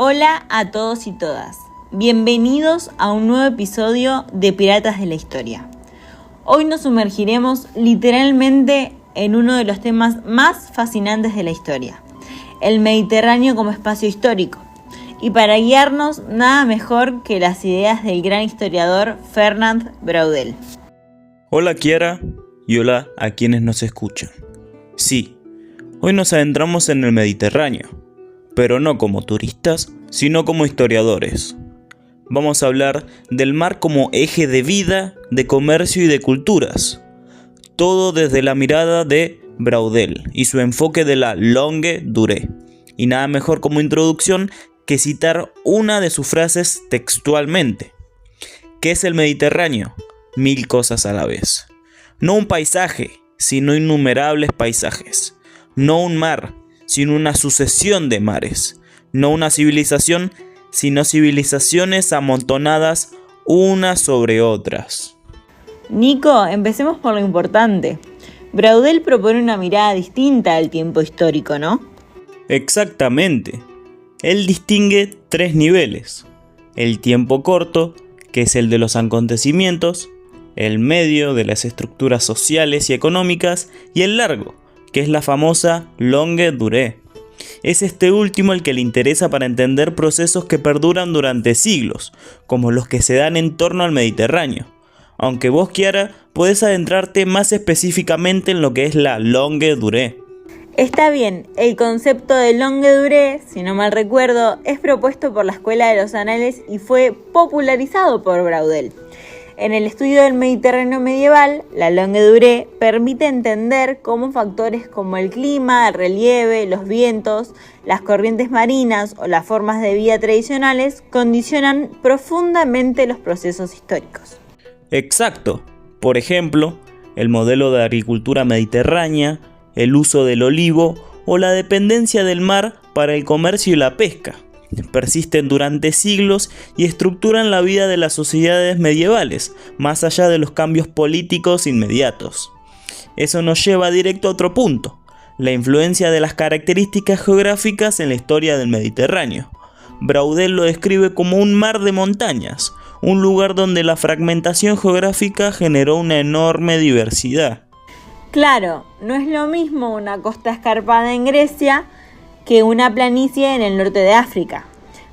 Hola a todos y todas, bienvenidos a un nuevo episodio de Piratas de la Historia. Hoy nos sumergiremos literalmente en uno de los temas más fascinantes de la historia, el Mediterráneo como espacio histórico. Y para guiarnos, nada mejor que las ideas del gran historiador Fernand Braudel. Hola Kiara y hola a quienes nos escuchan. Sí, hoy nos adentramos en el Mediterráneo, pero no como turistas, sino como historiadores. Vamos a hablar del mar como eje de vida, de comercio y de culturas. Todo desde la mirada de Braudel y su enfoque de la longue durée. Y nada mejor como introducción que citar una de sus frases textualmente. ¿Qué es el Mediterráneo? 1000 cosas a la vez. No un paisaje, sino innumerables paisajes. No un mar, sino una sucesión de mares. No una civilización, sino civilizaciones amontonadas unas sobre otras. Nico, empecemos por lo importante. Braudel propone una mirada distinta al tiempo histórico, ¿no? Exactamente. Él distingue 3 niveles. El tiempo corto, que es el de los acontecimientos, el medio de las estructuras sociales y económicas, y el largo, que es la famosa longue durée. Es este último el que le interesa para entender procesos que perduran durante siglos, como los que se dan en torno al Mediterráneo. Aunque vos, Kiara, podés adentrarte más específicamente en lo que es la longue durée. Está bien, el concepto de longue durée, si no mal recuerdo, es propuesto por la Escuela de los Anales y fue popularizado por Braudel. En el estudio del Mediterráneo medieval, la longue durée permite entender cómo factores como el clima, el relieve, los vientos, las corrientes marinas o las formas de vida tradicionales condicionan profundamente los procesos históricos. Exacto. Por ejemplo, el modelo de agricultura mediterránea, el uso del olivo o la dependencia del mar para el comercio y la pesca. Persisten durante siglos y estructuran la vida de las sociedades medievales, más allá de los cambios políticos inmediatos. Eso nos lleva directo a otro punto, la influencia de las características geográficas en la historia del Mediterráneo. Braudel lo describe como un mar de montañas, un lugar donde la fragmentación geográfica generó una enorme diversidad. Claro, no es lo mismo una costa escarpada en Grecia que una planicie en el norte de África,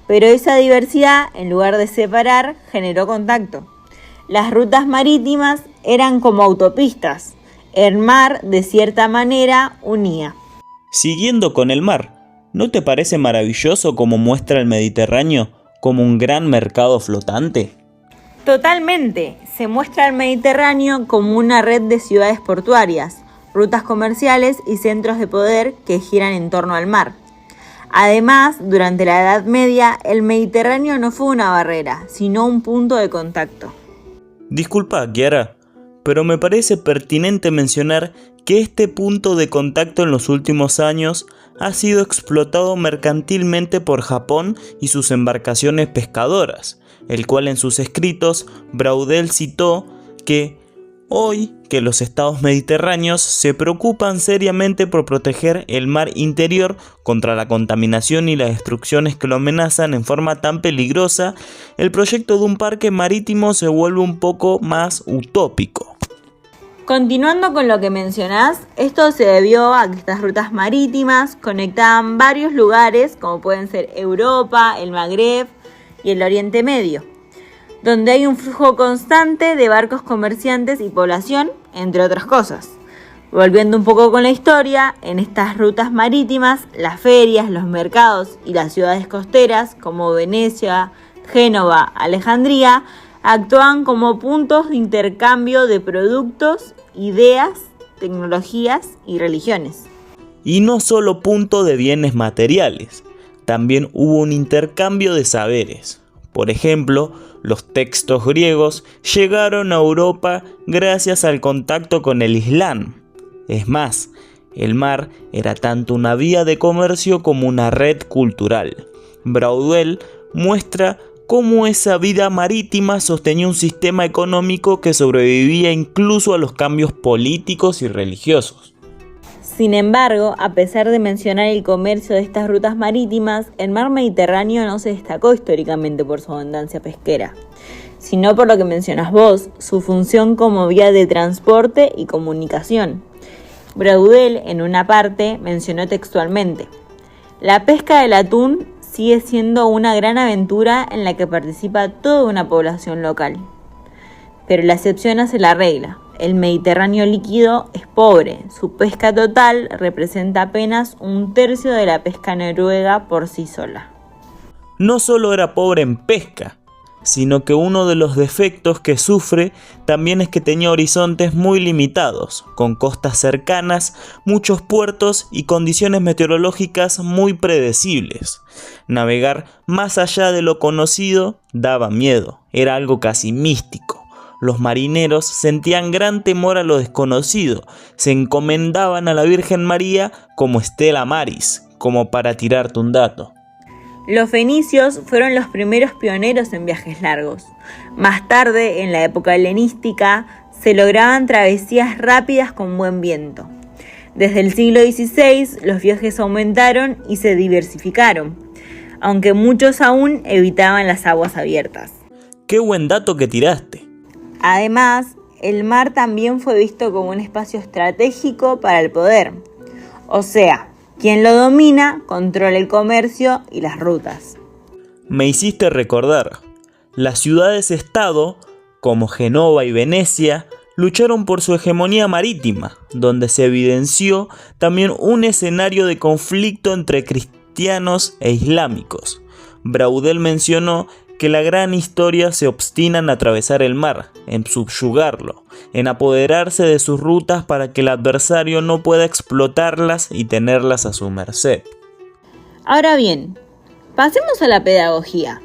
pero esa diversidad, en lugar de separar, generó contacto. Las rutas marítimas eran como autopistas, el mar, de cierta manera, unía. Siguiendo con el mar, ¿no te parece maravilloso cómo muestra el Mediterráneo como un gran mercado flotante? Totalmente, se muestra el Mediterráneo como una red de ciudades portuarias, rutas comerciales y centros de poder que giran en torno al mar. Además, durante la Edad Media, el Mediterráneo no fue una barrera, sino un punto de contacto. Disculpa, Kiara, pero me parece pertinente mencionar que este punto de contacto en los últimos años ha sido explotado mercantilmente por Japón y sus embarcaciones pescadoras, el cual en sus escritos Braudel citó que hoy que los estados mediterráneos se preocupan seriamente por proteger el mar interior contra la contaminación y las destrucciones que lo amenazan en forma tan peligrosa, el proyecto de un parque marítimo se vuelve un poco más utópico. Continuando con lo que mencionás, esto se debió a que estas rutas marítimas conectaban varios lugares como pueden ser Europa, el Magreb y el Oriente Medio, donde hay un flujo constante de barcos comerciantes y población, entre otras cosas. Volviendo un poco con la historia, en estas rutas marítimas, las ferias, los mercados y las ciudades costeras como Venecia, Génova, Alejandría, actúan como puntos de intercambio de productos, ideas, tecnologías y religiones. Y no solo punto de bienes materiales, también hubo un intercambio de saberes. Por ejemplo, los textos griegos llegaron a Europa gracias al contacto con el Islam. Es más, el mar era tanto una vía de comercio como una red cultural. Braudel muestra cómo esa vida marítima sostenía un sistema económico que sobrevivía incluso a los cambios políticos y religiosos. Sin embargo, a pesar de mencionar el comercio de estas rutas marítimas, el mar Mediterráneo no se destacó históricamente por su abundancia pesquera, sino por lo que mencionas vos, su función como vía de transporte y comunicación. Braudel, en una parte, mencionó textualmente: la pesca del atún sigue siendo una gran aventura en la que participa toda una población local. Pero la excepción hace la regla. El Mediterráneo líquido es pobre. Su pesca total representa apenas 1/3 de la pesca noruega por sí sola. No solo era pobre en pesca, sino que uno de los defectos que sufre también es que tenía horizontes muy limitados, con costas cercanas, muchos puertos y condiciones meteorológicas muy predecibles. Navegar más allá de lo conocido daba miedo, era algo casi místico. Los marineros sentían gran temor a lo desconocido, se encomendaban a la Virgen María como Stella Maris, como para tirarte un dato. Los fenicios fueron los primeros pioneros en viajes largos. Más tarde, en la época helenística, se lograban travesías rápidas con buen viento. Desde el siglo XVI, los viajes aumentaron y se diversificaron, aunque muchos aún evitaban las aguas abiertas. ¡Qué buen dato que tiraste! Además, el mar también fue visto como un espacio estratégico para el poder. O sea, quien lo domina controla el comercio y las rutas. Me hiciste recordar, las ciudades-estado, como Génova y Venecia, lucharon por su hegemonía marítima, donde se evidenció también un escenario de conflicto entre cristianos e islámicos. Braudel mencionó que la gran historia se obstina en atravesar el mar, en subyugarlo, en apoderarse de sus rutas para que el adversario no pueda explotarlas y tenerlas a su merced. Ahora bien, pasemos a la pedagogía.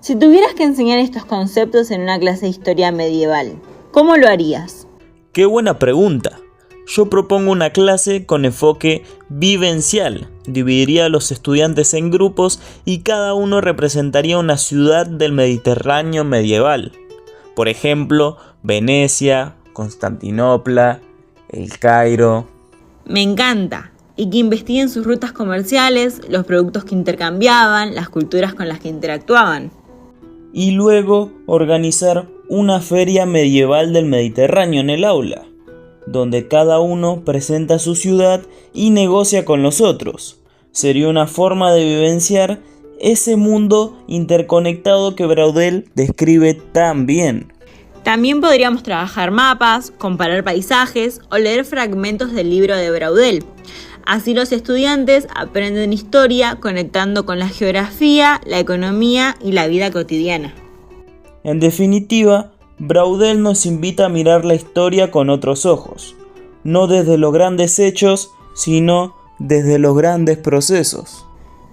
Si tuvieras que enseñar estos conceptos en una clase de historia medieval, ¿cómo lo harías? ¡Qué buena pregunta! Yo propongo una clase con enfoque vivencial. Dividiría a los estudiantes en grupos y cada uno representaría una ciudad del Mediterráneo medieval. Por ejemplo, Venecia, Constantinopla, El Cairo. Me encanta. Y que investiguen sus rutas comerciales, los productos que intercambiaban, las culturas con las que interactuaban. Y luego organizar una feria medieval del Mediterráneo en el aula, donde cada uno presenta su ciudad y negocia con los otros. Sería una forma de vivenciar ese mundo interconectado que Braudel describe tan bien. También podríamos trabajar mapas, comparar paisajes o leer fragmentos del libro de Braudel. Así los estudiantes aprenden historia conectando con la geografía, la economía y la vida cotidiana. En definitiva, Braudel nos invita a mirar la historia con otros ojos, no desde los grandes hechos, sino desde los grandes procesos.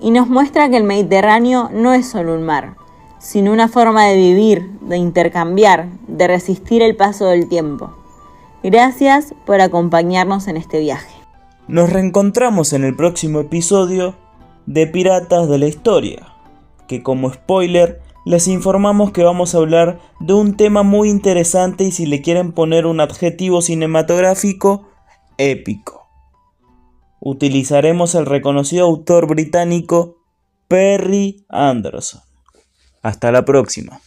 Y nos muestra que el Mediterráneo no es solo un mar, sino una forma de vivir, de intercambiar, de resistir el paso del tiempo. Gracias por acompañarnos en este viaje. Nos reencontramos en el próximo episodio de Piratas de la Historia, que como spoiler les informamos que vamos a hablar de un tema muy interesante y, si le quieren poner un adjetivo cinematográfico, épico. Utilizaremos el reconocido autor británico Perry Anderson. Hasta la próxima.